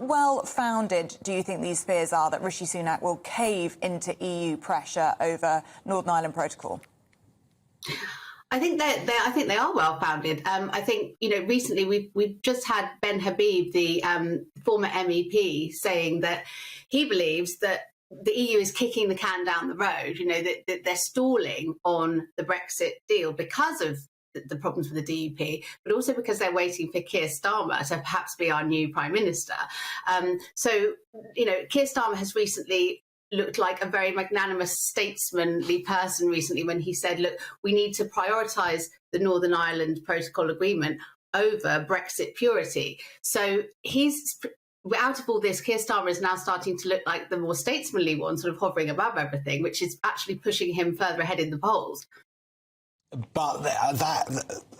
well founded do you think these fears are that Rishi Sunak will cave into EU pressure over Northern Ireland Protocol? I think they are well founded. I think, recently we've just had Ben Habib, the former MEP, saying that he believes that the EU is kicking the can down the road. That they're stalling on the Brexit deal because of the problems with the DUP, but also because they're waiting for Keir Starmer to perhaps be our new Prime Minister. So Keir Starmer has recently looked like a very magnanimous, statesmanly person recently when he said, look, we need to prioritise the Northern Ireland Protocol Agreement over Brexit purity. So out of all this, Keir Starmer is now starting to look like the more statesmanly one, sort of hovering above everything, which is actually pushing him further ahead in the polls. But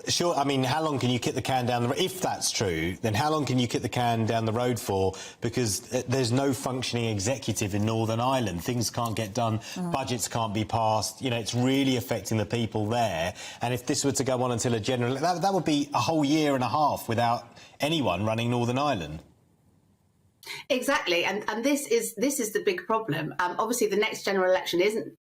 sure, I mean, how long can you kick the can down the road? If that's true, then how long can you kick the can down the road for? Because there's no functioning executive in Northern Ireland. Things can't get done, budgets can't be passed. It's really affecting the people there. And if this were to go on until a general... That would be a whole year and a half without anyone running Northern Ireland. Exactly, and this is the big problem. Obviously, the next general election isn't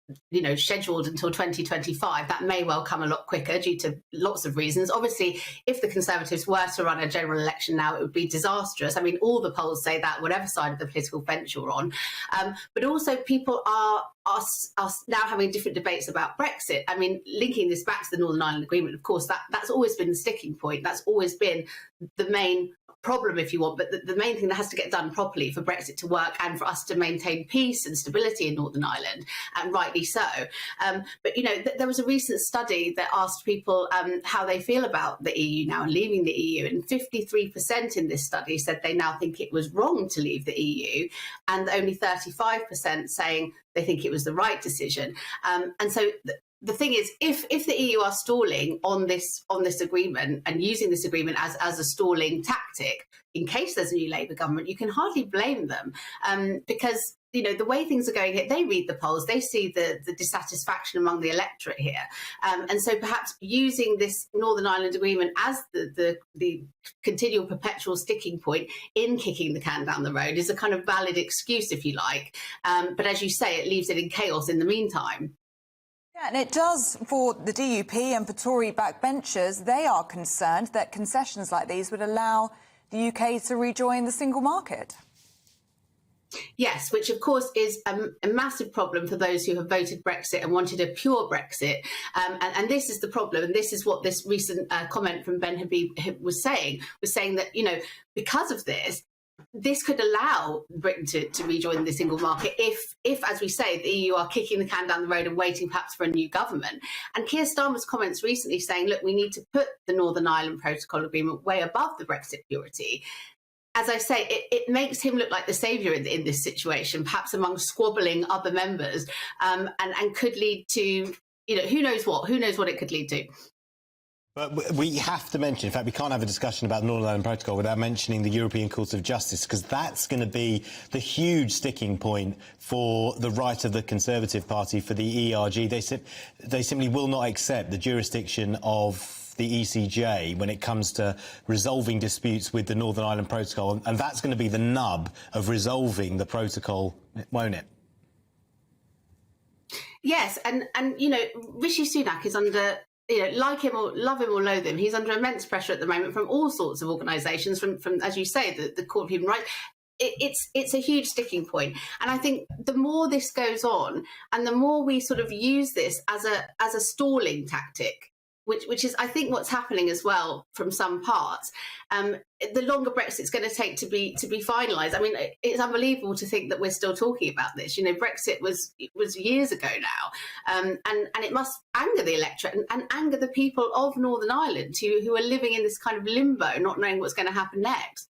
scheduled until 2025. That may well come a lot quicker due to lots of reasons. Obviously, if the Conservatives were to run a general election now, it would be disastrous. I mean, all the polls say that, whatever side of the political fence you're on. But also, people are now having different debates about Brexit. I mean, linking this back to the Northern Ireland Agreement, of course, that's always been the sticking point. That's always been the main problem, if you want, but the main thing that has to get done properly for Brexit to work and for us to maintain peace and stability in Northern Ireland, and rightly so. But there was a recent study that asked people how they feel about the EU now and leaving the EU, and 53% in this study said they now think it was wrong to leave the EU, and only 35% saying they think it was the right decision. And so the thing is, if the EU are stalling on this agreement and using this agreement as a stalling tactic in case there's a new Labour government, you can hardly blame them, because the way things are going here, they read the polls, they see the dissatisfaction among the electorate here, and so perhaps using this Northern Ireland Agreement as the continual perpetual sticking point in kicking the can down the road is a kind of valid excuse, if you like, but as you say, it leaves it in chaos in the meantime. Yeah, and it does for the DUP and for Tory backbenchers. They are concerned that concessions like these would allow the UK to rejoin the single market. Yes, which of course is a massive problem for those who have voted Brexit and wanted a pure Brexit. And this is the problem. And this is what this recent comment from Ben Habib was saying that, because of this could allow Britain to rejoin the single market if, as we say, the EU are kicking the can down the road and waiting perhaps for a new government. And Keir Starmer's comments recently saying, look, we need to put the Northern Ireland Protocol Agreement way above the Brexit purity. As I say, it makes him look like the saviour in this situation, perhaps among squabbling other members, and could lead to, who knows what it could lead to. But we have to mention, in fact, we can't have a discussion about the Northern Ireland Protocol without mentioning the European Court of Justice, because that's going to be the huge sticking point for the right of the Conservative Party, for the ERG. They simply will not accept the jurisdiction of the ECJ when it comes to resolving disputes with the Northern Ireland Protocol, and that's going to be the nub of resolving the protocol, won't it? Yes, and Rishi Sunak is under... like him or love him or loathe him, he's under immense pressure at the moment from all sorts of organisations, from as you say, the Court of Human Rights. It's a huge sticking point, and I think the more this goes on, and the more we sort of use this as a stalling tactic, which is, I think, what's happening as well from some parts. The longer Brexit's going to take to be finalised. I mean, it's unbelievable to think that we're still talking about this. Brexit was years ago now, and it must anger the electorate and anger the people of Northern Ireland who are living in this kind of limbo, not knowing what's going to happen next.